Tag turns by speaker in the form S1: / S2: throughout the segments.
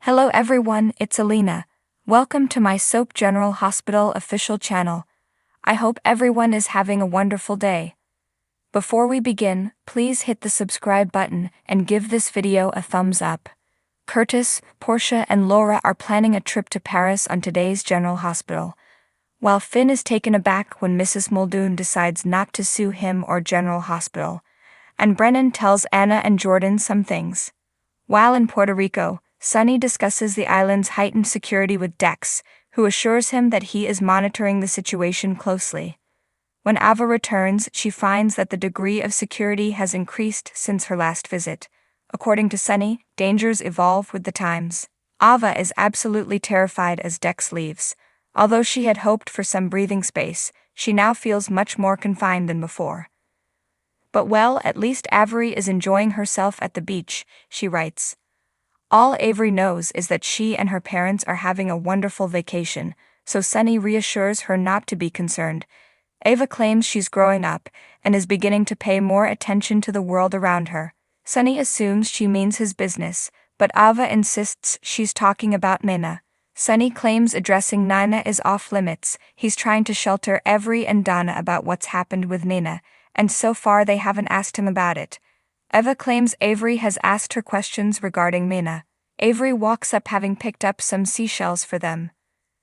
S1: Hello everyone, it's Alina. Welcome to my Soap General Hospital official channel. I hope everyone is having a wonderful day. Before we begin, please hit the subscribe button and give this video a thumbs up. Curtis, Portia and Laura are planning a trip to Paris on today's General Hospital. While Finn is taken aback when Mrs. Muldoon decides not to sue him or General Hospital. And Brennan tells Anna and Jordan some things. While in Puerto Rico, Sonny discusses the island's heightened security with Dex, who assures him that he is monitoring the situation closely. When Ava returns, she finds that the degree of security has increased since her last visit. According to Sonny, dangers evolve with the times. Ava is absolutely terrified as Dex leaves. Although she had hoped for some breathing space, she now feels much more confined than before. But well, at least Avery is enjoying herself at the beach, she writes. All Avery knows is that she and her parents are having a wonderful vacation, so Sonny reassures her not to be concerned. Ava claims she's growing up and is beginning to pay more attention to the world around her. Sonny assumes she means his business, but Ava insists she's talking about Nina. Sonny claims addressing Nina is off limits. He's trying to shelter Avery and Donna about what's happened with Nina, and so far they haven't asked him about it. Eva claims Avery has asked her questions regarding Mina. Avery walks up having picked up some seashells for them.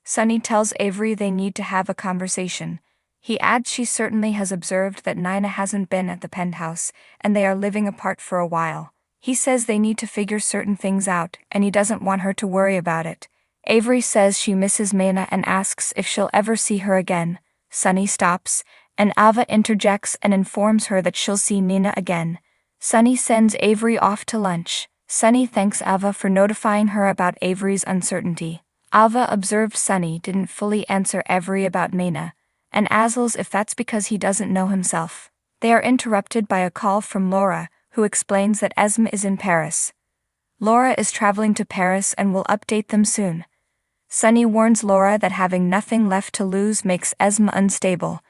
S1: Sonny tells Avery they need to have a conversation. He adds she certainly has observed that Nina hasn't been at the penthouse, and they are living apart for a while. He says they need to figure certain things out, and he doesn't want her to worry about it. Avery says she misses Mina and asks if she'll ever see her again. Sonny stops, and Ava interjects and informs her that she'll see Nina again. Sonny sends Avery off to lunch. Sonny thanks Ava for notifying her about Avery's uncertainty. Ava observed Sonny didn't fully answer Avery about Nina, and asks if that's because he doesn't know himself. They are interrupted by a call from Laura, who explains that Esme is in Paris. Laura is traveling to Paris and will update them soon. Sonny warns Laura that having nothing left to lose makes Esme unstable.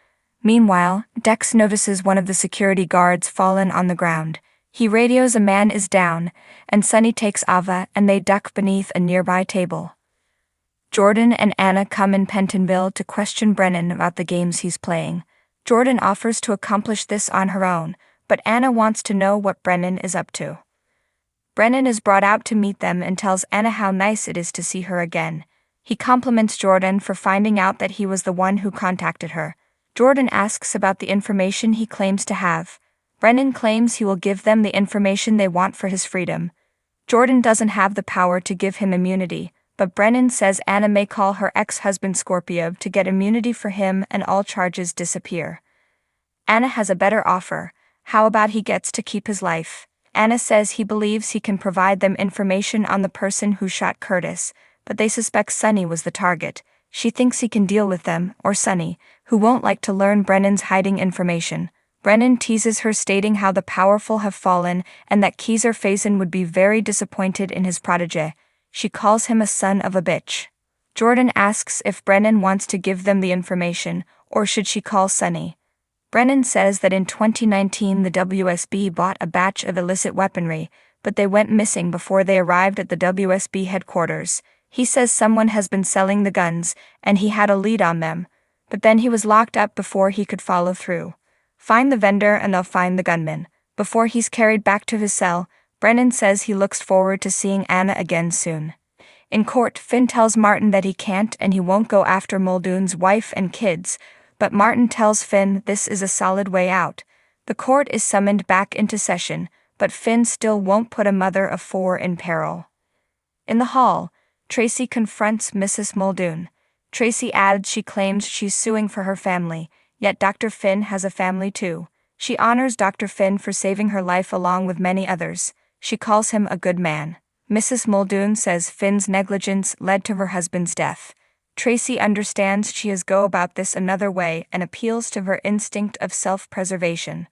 S1: Meanwhile, Dex notices one of the security guards fallen on the ground. He radios a man is down, and Sonny takes Ava and they duck beneath a nearby table. Jordan and Anna come in Pentonville to question Brennan about the games he's playing. Jordan offers to accomplish this on her own, but Anna wants to know what Brennan is up to. Brennan is brought out to meet them and tells Anna how nice it is to see her again. He compliments Jordan for finding out that he was the one who contacted her. Jordan asks about the information he claims to have. Brennan claims he will give them the information they want for his freedom. Jordan doesn't have the power to give him immunity, but Brennan says Anna may call her ex-husband Scorpio to get immunity for him and all charges disappear. Anna has a better offer. How about he gets to keep his life? Anna says he believes he can provide them information on the person who shot Curtis, but they suspect Sonny was the target. She thinks he can deal with them, or Sonny, who won't like to learn Brennan's hiding information. Brennan teases her stating how the powerful have fallen and that Kaiser Faison would be very disappointed in his protege. She calls him a son of a bitch. Jordan asks if Brennan wants to give them the information, or should she call Sonny. Brennan says that in 2019 the WSB bought a batch of illicit weaponry, but they went missing before they arrived at the WSB headquarters. He says someone has been selling the guns, and he had a lead on them, but then he was locked up before he could follow through. Find the vendor and they'll find the gunman. Before he's carried back to his cell, Brennan says he looks forward to seeing Anna again soon. In court, Finn tells Martin that he can't and he won't go after Muldoon's wife and kids, but Martin tells Finn this is a solid way out. The court is summoned back into session, but Finn still won't put a mother of 4 in peril. In the hall, Tracy confronts Mrs. Muldoon. Tracy adds she claims she's suing for her family, yet Dr. Finn has a family too. She honors Dr. Finn for saving her life along with many others. She calls him a good man. Mrs. Muldoon says Finn's negligence led to her husband's death. Tracy understands she has go about this another way and appeals to her instinct of self-preservation.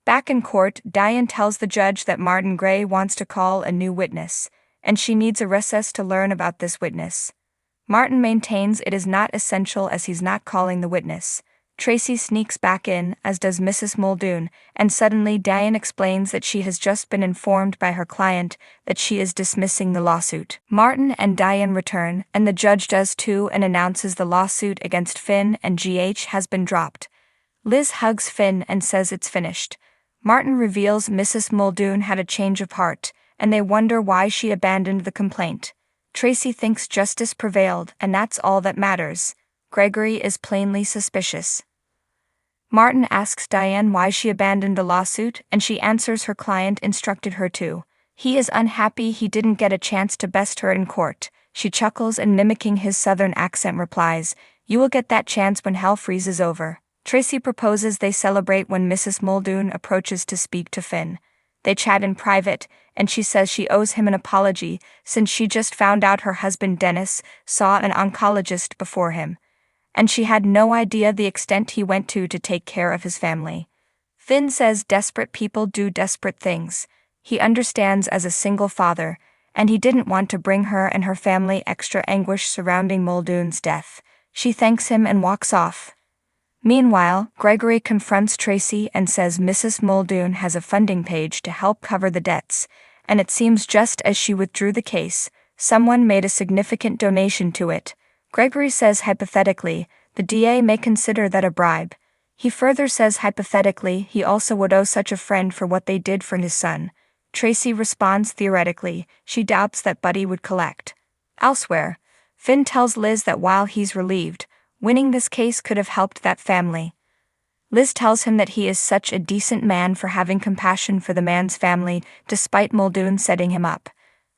S1: Back in court, Diane tells the judge that Martin Gray wants to call a new witness, and she needs a recess to learn about this witness. Martin maintains it is not essential as he's not calling the witness. Tracy sneaks back in, as does Mrs. Muldoon, and suddenly Diane explains that she has just been informed by her client that she is dismissing the lawsuit. Martin and Diane return, and the judge does too, and announces the lawsuit against Finn and GH has been dropped. Liz hugs Finn and says it's finished. Martin reveals Mrs. Muldoon had a change of heart, and they wonder why she abandoned the complaint. Tracy thinks justice prevailed, and that's all that matters. Gregory is plainly suspicious. Martin asks Diane why she abandoned the lawsuit, and she answers her client instructed her to. He is unhappy he didn't get a chance to best her in court. She chuckles and, mimicking his southern accent, replies, "You will get that chance when hell freezes over." Tracy proposes they celebrate when Mrs. Muldoon approaches to speak to Finn. They chat in private, and she says she owes him an apology since she just found out her husband Dennis saw an oncologist before him, and she had no idea the extent he went to take care of his family. Finn says desperate people do desperate things. He understands as a single father, and he didn't want to bring her and her family extra anguish surrounding Muldoon's death. She thanks him and walks off. Meanwhile, Gregory confronts Tracy and says Mrs. Muldoon has a funding page to help cover the debts, and it seems just as she withdrew the case, someone made a significant donation to it. Gregory says hypothetically, the DA may consider that a bribe. He further says hypothetically he also would owe such a friend for what they did for his son. Tracy responds theoretically, she doubts that Buddy would collect. Elsewhere, Finn tells Liz that while he's relieved, winning this case could have helped that family. Liz tells him that he is such a decent man for having compassion for the man's family despite Muldoon setting him up.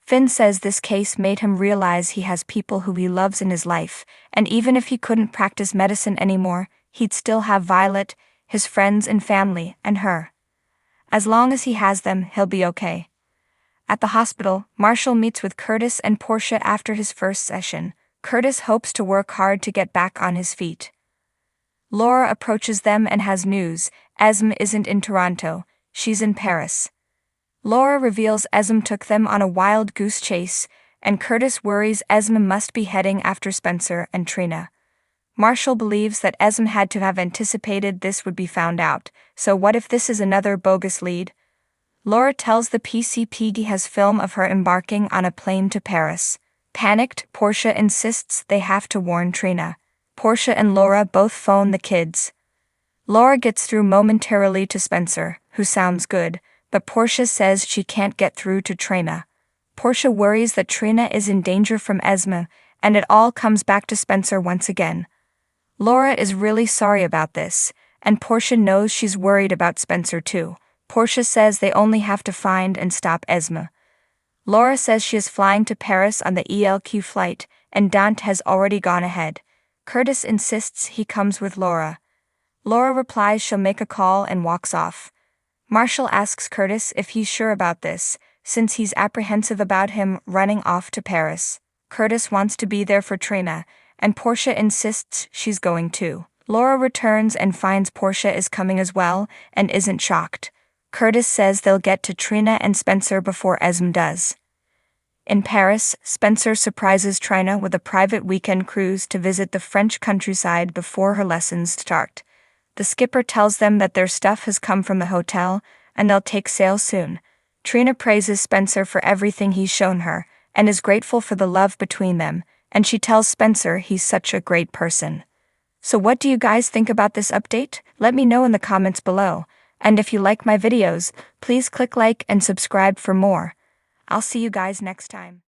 S1: Finn says this case made him realize he has people who he loves in his life, and even if he couldn't practice medicine anymore, he'd still have Violet, his friends and family, and her. As long as he has them, he'll be okay. At the hospital, Marshall meets with Curtis and Portia after his first session. Curtis hopes to work hard to get back on his feet. Laura approaches them and has news. Esme isn't in Toronto, she's in Paris. Laura reveals Esme took them on a wild goose chase, and Curtis worries Esme must be heading after Spencer and Trina. Marshall believes that Esme had to have anticipated this would be found out, so what if this is another bogus lead? Laura tells the PCP he has film of her embarking on a plane to Paris. Panicked, Portia insists they have to warn Trina. Portia and Laura both phone the kids. Laura gets through momentarily to Spencer, who sounds good, but Portia says she can't get through to Trina. Portia worries that Trina is in danger from Esme, and it all comes back to Spencer once again. Laura is really sorry about this, and Portia knows she's worried about Spencer too. Portia says they only have to find and stop Esme. Laura says she is flying to Paris on the ELQ flight, and Dante has already gone ahead. Curtis insists he comes with Laura. Laura replies she'll make a call and walks off. Marshall asks Curtis if he's sure about this, since he's apprehensive about him running off to Paris. Curtis wants to be there for Trina, and Portia insists she's going too. Laura returns and finds Portia is coming as well, and isn't shocked. Curtis says they'll get to Trina and Spencer before Esme does. In Paris, Spencer surprises Trina with a private weekend cruise to visit the French countryside before her lessons start. The skipper tells them that their stuff has come from the hotel, and they'll take sail soon. Trina praises Spencer for everything he's shown her, and is grateful for the love between them, and she tells Spencer he's such a great person. So what do you guys think about this update? Let me know in the comments below. And if you like my videos, please click like and subscribe for more. I'll see you guys next time.